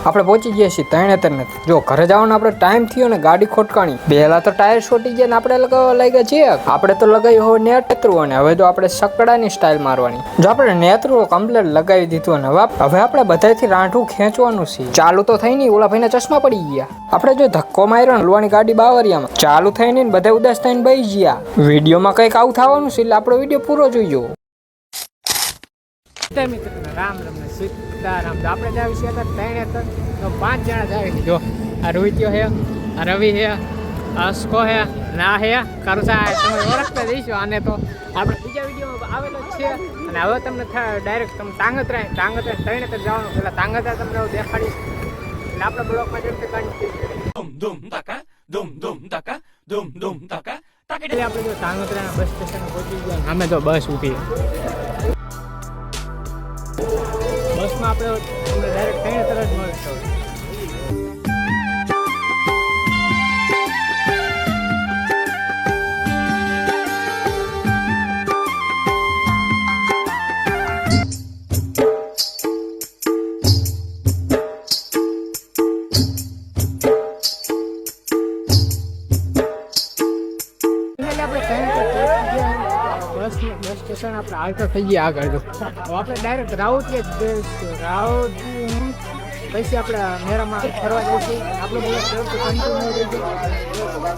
આપણે પહોંચી ગયા છીએ તરણેતર નથી. જો ઘરે જવાનો આપણે ટાઈમ થયો ને ગાડી ખોટકાણી. પહેલા તો ટાયર છોટી ગયા ને આપણે લગાવવા લાગ્યા છીએ. આપણે તો લગાવ્યું હવે નેતરું અને હવે તો આપણે સકડાની સ્ટાઇલ મારવાની. જો આપણે નેતરું કમ્પ્લીટ લગાવી દીધું અને હવે આપણે બધાથી રાંઠું ખેંચવાનું છે. ચાલુ તો થઈ નહીં, ઓલા ભાઈને ચશ્મા પડી ગયા. આપણે જો ધક્કો માર્યો ને લોવાની ગાડી બાવરિયામાં ચાલુ થઈ નહીં બધા ઉદાસ થઈને બેસી ગયા. વિડીયોમાં કંઈક આવું થવાનું છે એટલે આપણો વિડીયો પૂરો જોઈજો. મિત્રો રામ રામ ને સીતારામ. તો આપણે જાવી છીએ તરણેતર. તો 5 જણા જાવી. જો આ રોહિત્યો હે, આ રવિ હે, અસ્કો હે, ના હે, કરસા હે. તમે ઓળખતા જઈશો આને. તો આપણે બીજા વિડીયોમાં આવેલો જ છે અને હવે તમને ડાયરેક્ટ તમે તાંગત્રા તરણેતર જવાનું. પેલા તાંગત્રા તમને દેખાડીશ એટલે આપણે બ્લોકમાં જડતે કાઢી ધૂમ તાકા એટલે આપણે જો તાંગત્રા બસ સ્ટેશન પહોંચી ગયા. અમે તો બસ ઊભી બસમાં આપણે ડાયરેક્ટ તરણેતર જ મળશે. બસ સ્ટેશન આપણે આવતા થઈ ગયા આગળ. તો આપણે ડાયરેક્ટ રાઉત પછી આપણે મેરામાં ફરવા જઈશું. આપણે બધા કન્ટિન્યુ રહી ગયું.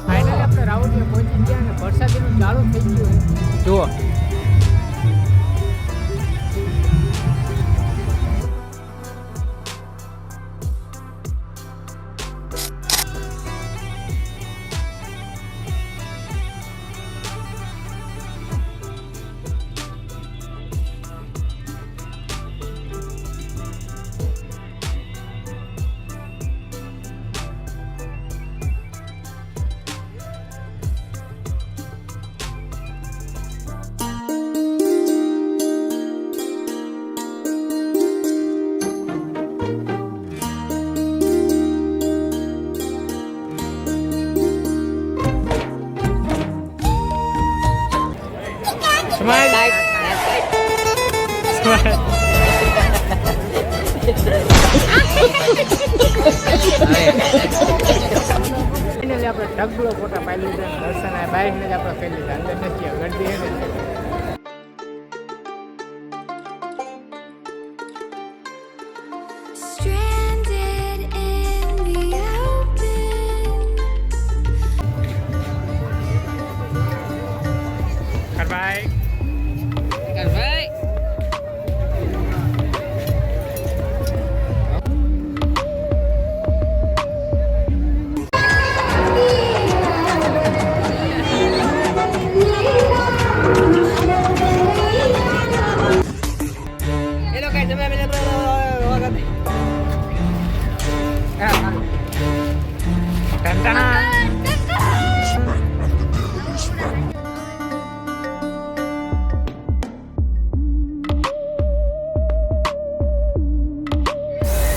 ફાઇનલી આપણે રાઉત પહોંચી ગયા અને વરસાદનું ચાલુ થઈ ગયું. જુઓ Smile like smile. ફાઇનલી આપણે ઢગલો ફોટા પાડી લીધા. દર્શન આ બાઈકને જ આપણે ફેરી લીધા. અંદર નથી ગરદી હે ને.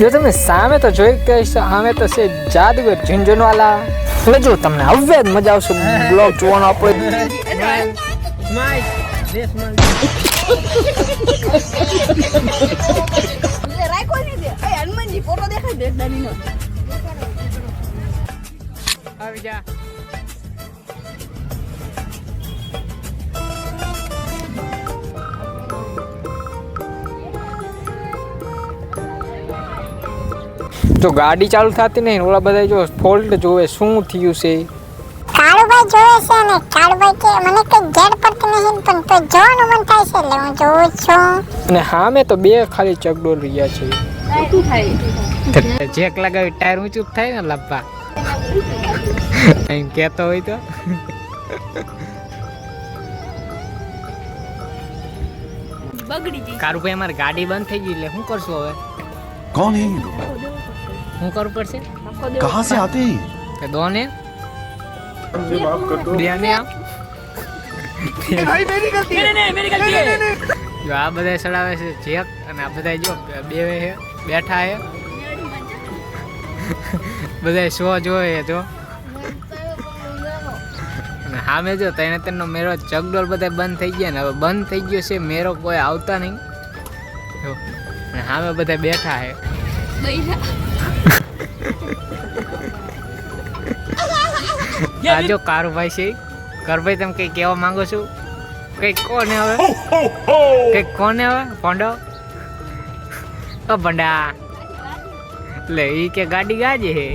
જો તમે સામે તો જોઈ કે સામે તો છે જાદુગર ઝુંઝુનવાલા. એટલે જો તમને હવે જ મજા આવશે બ્લોગ જોવાનો. આપણે આવી જા. જો ગાડી ચાલુ થતી નહીં, ઓલા બધા જો ફોલ્ટ જોવે શું થયું છે. કાળુભાઈ જોવે છે ને કાળુભાઈ કે મને કઈ ગેર પડતી નહીં પણ તો જોવાનું મન થાય છે એટલે હું જોઉં છું. અને હા મેં તો બે ખાલી ચકડોળ રહ્યા છે. શું થાય જેક લગાવી ટાયર ઊંચું થાય ને લપ્પા એમ કહેતો હોય તો. કારુભાઈ અમારી ગાડી બંધ થઈ ગઈ એટલે શું કરશું હવે? कौन है શું કરવું પડશે? कहाँ से आते हैं કે દોને બેને આમ જો આ બધા ચડાવે છે જેક અને આ બધા જો બે બેઠા છે બધા શો જોવે જો. અને સામે જો તરણેતરનો મેળો ચકડોળ બધા બંધ થઈ ગયા ને હવે બંધ થઈ ગયો છે મેળો, કોઈ આવતા નહીં. જો અને સામે બધા બેઠા છે. આ જો કારુભાઈ છે કારુભાઈ તમે કઈ કહેવા માંગો છો કઈ કોને હવે કઈ કોને હવે ભંડો ઓ ભંડા લે ઈ કે ગાડી ગાજે હે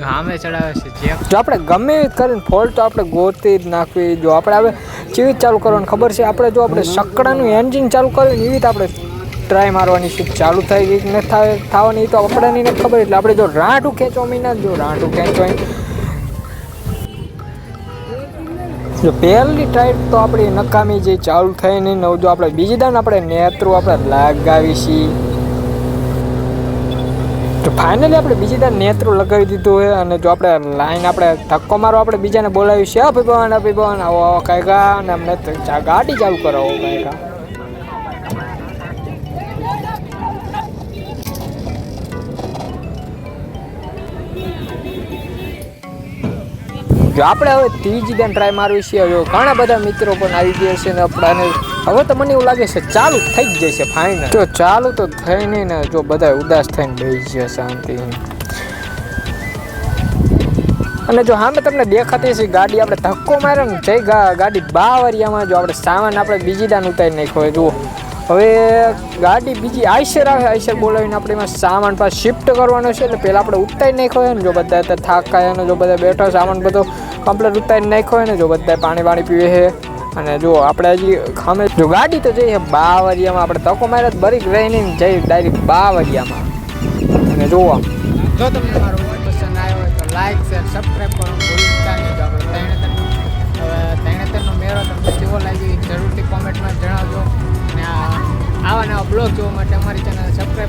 હામે ચડાવે છે જે જો આપણે ગમે એ કરીને ફોલ્ટ તો આપણે ગોતી જ નાખવી જો આપણે હવે કેવી ચાલુ કરવાની ખબર છે આપણે જો આપણે સકડાનું એન્જિન ચાલુ કર્યું એવી રીતે આપણે ટ્રાય મારવાની છે ચાલુ થઈ ગઈ કે ન થાય થવાની તો આપણને નથી ખબર એટલે આપણે જો રાંઠું ખેંચવા મીના જો રાંઠું ખેંચવા જો પહેલી ટ્રાય તો આપણી નકામી જે ચાલુ થઈ નહીં નવ જો આપણે બીજી દાન આપણે નેત્રું આપણે લગાવી છીએ તો ફાઇનલી આપણે બીજી દાન નેત્રું લગાવી દીધું હોય અને જો આપણે લાઈન આપણે ધક્કો મારો આપણે બીજાને બોલાવી છે અભિભવન આવો આવો કાંઈકા અને અમને ગાડી ચાલુ કરાવો કાંઈકા જો આપણે હવે ત્રીજી દાન ટ્રાય મારવી છે હવે ઘણા બધા મિત્રો પણ આવી ગયા છે ને આપણાને હવે તો મને એવું લાગે છે ચાલુ થઈ જ જશે ફાઇનલ જો ચાલુ તો થઈ નહીં ને જો બધા ઉદાસ થઈને બેસી ગયા શાંતિ અને જો હા મેં તમને દેખાતી છે ગાડી આપણે ધક્કો માર્યો ને જઈ ગાડી બાવરિયામાં જો આપણે સામાન આપણે બીજી દાન ઉતારી નાખ્યો જુઓ હવે ગાડી બીજી આઈસર આવે આઈસર બોલાવીને આપણે એમાં સામાન પાસ શિફ્ટ કરવાનો છે એટલે પહેલાં આપણે ઉતારી નાખ્યો હોય ને જો બધા અત્યારે થાક ખાય ને જો બધા બેઠો સામાન બધો કમ્પ્લીટ ઉતારી નાખ્યો હોય ને જો બધા પાણી પીવે છે અને જો આપણે હજી ખામે જો ગાડી તો જઈએ બાવરિયામાં આપણે તકો માર્યા બરીક રહીને જઈ ડાયરેક્ટ બાવરિયામાં અને જોવા જો તમને મારો વિડીયો પસંદ આવ્યો હોય તો લાઈક શેર સબસ્ક્રાઈબ કરવાનું ભૂલતા નહીં જો આપણે તૈણેતરનો મેળો તમને કેવો લાગ્યો એ જરૂરથી કોમેન્ટમાં જણાવજો અને આવા નવા બ્લોગ જોવા માટે અમારી ચેનલ સબસ્ક્રાઈબ